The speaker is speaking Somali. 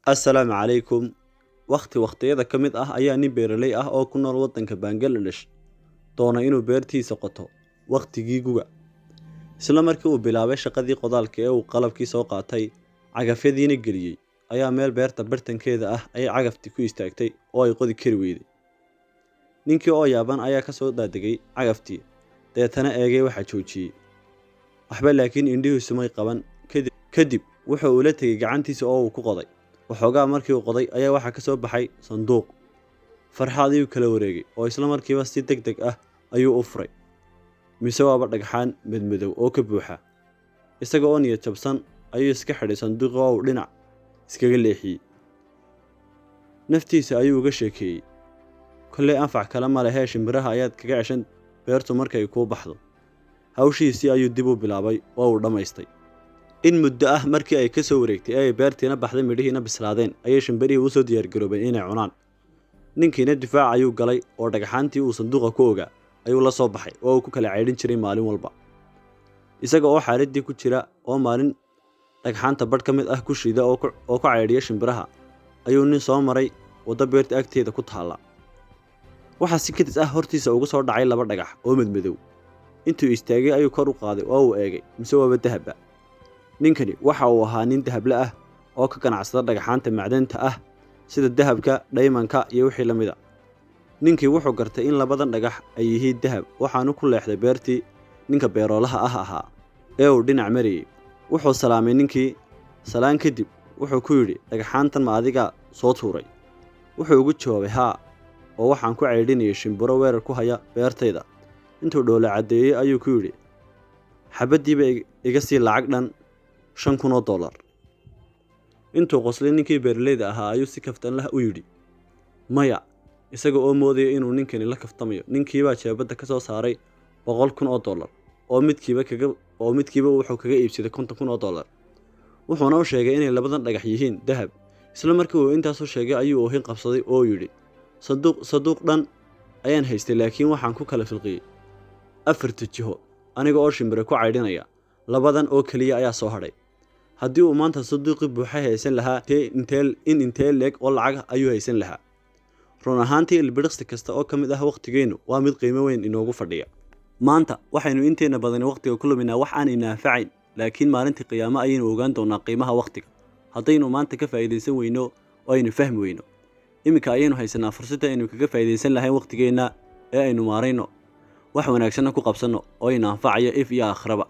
Assalaamu calaykum. Waqtiyada ka mid ah ayaa nin beeraley ah oo ku nool waddanka Bangladesh doona inuu beertiisa qoto waqtigii guga. Isla markii uu bilaabay shaqadii qodaalka ee uu qalabkii soo qaatay, cagafyadiina geliyay, ayaa meel beerta bartankeeda ah ay cagafti ku istaagtay oo ay qodi kari weyday. Ninkii oo yaaban ayaa ka soo daadegay cagaftii, deetana eegay waxa joojiyay. Waxba laakiin indhihiisu may qaban. Kadib wuxuu ula tegay gacantiisa oo uu ku qoday. Waxoogaa markii uu qoday ayaa waxa ka soo baxay sanduuq. Farxad ayuu kala wareegay oo isla markiiba si degdeg ah ayuu u furay. Mise waaba dhagxaan madmadow oo ka buuxa. Isaga oo niyad jabsan ayuu iska xidhay sanduuqa oo uu dhinac iskaga leexiyay. Naftiisa ayuu uga sheekeeyay. Kolley anfac kale ma lehe shimbiraha ayaad kaga ceshan beertu markay kuu baxdo. Hawshiisii ayuu dib u bilaabay oo uu dhamaystay. In muddo ah markii ay ka soo wareegtay ay beertiina baxday midhihiina bislaadeen ayay shimbirihii u soo diyaar garoobeen inay cunaan. Ninkiina difaac ayuu galay oo dhagxaantii uu sanduuqa ku ogaa ayuu la soo baxay oo uu ku kala ceydhin jiray maalin walba. Isaga oo xaaladii ku jira oo maalin dhagxaanta badh ka mid ah ku shida oo ku ceydhiya shimbiraha ayuu nin soo maray waddo beerta agteeda ku taala. Waxa si kadis ah hortiisa ugu soo dhacay laba dhagax oo madmadow. Intuu istaagay ayuu kor u qaaday oo uu eegay mise waaba dahab. Ninkani waxa uu ahaa nin dahable ah oo ka ganacsada dhagxaanta macdanta ah sida dahabka, diamond-ka iyo wixii la mid ah. Ninkii wuxuu gartay in labadan dhagax ay yihiin dahab, waxaanu ku leexday beertii ninka beerolaha ahaa ee uu dhinac marayay. Wuxuu salaamay ninkii. Salaan kadib wuxuu ku yidhi, dhagxaantan ma adiga soo tuuray? Wuxuu ugu jawaabay, haa, oo waxaan ku ceydhinayay shimbiro weerar ku haya beertayda. Intuu dhoola cadeeyay ayuu ku yidhi, xabadiiba iga sii lacag dhan $5,000. Intuu qoslay ninkii beeraleyda ahaa ayuu si kaftan lah u yidhi, maya, isaga oo moodaya inuu ninkani la kaftamayo. Ninkiibaa jeebada ka soo saaray $100,000 oo midkiiba wuxuu kaga iibsaday $50,000. Wuxuuna u sheegay inay labadan dhagax yihiin dahab. Isla markii uu intaas u sheegay ayuu oohin qabsaday oo yidhi, sanduuq dhan ayaan haystay laakiin waxaan ku kala filqiyay 4 jiho aniga oo shimbire ku ceydhinaya. Labadan oo kaliya ayaa soo hadhay. Haddii uu maanta sanduuqii buuxa haysan lahaa intee leeg oo lacag ayuu haysan lahaa. Run ahaantii ilbiriqsi kasta oo ka mid ah waqtigeenu waa mid qiimo weyn inoogu fadhiya. Maanta waxaynu inteena badan waqtiga ku luminaa wax aan inaafacayn, laakiin maalintii qiyaamo ayaynu ogaan doonaa qiimaha waqtiga. Haddaynu maanta ka faa'iideysan weyno oo aynu fahmi weyno, iminka ayaynu haysanaa fursadda aynu kaga faa'iideysan lahayn waqtigeena ee aynu maarayno wax wanaagsan ku qabsano oo ina anfacayo if iyo aakhiraba.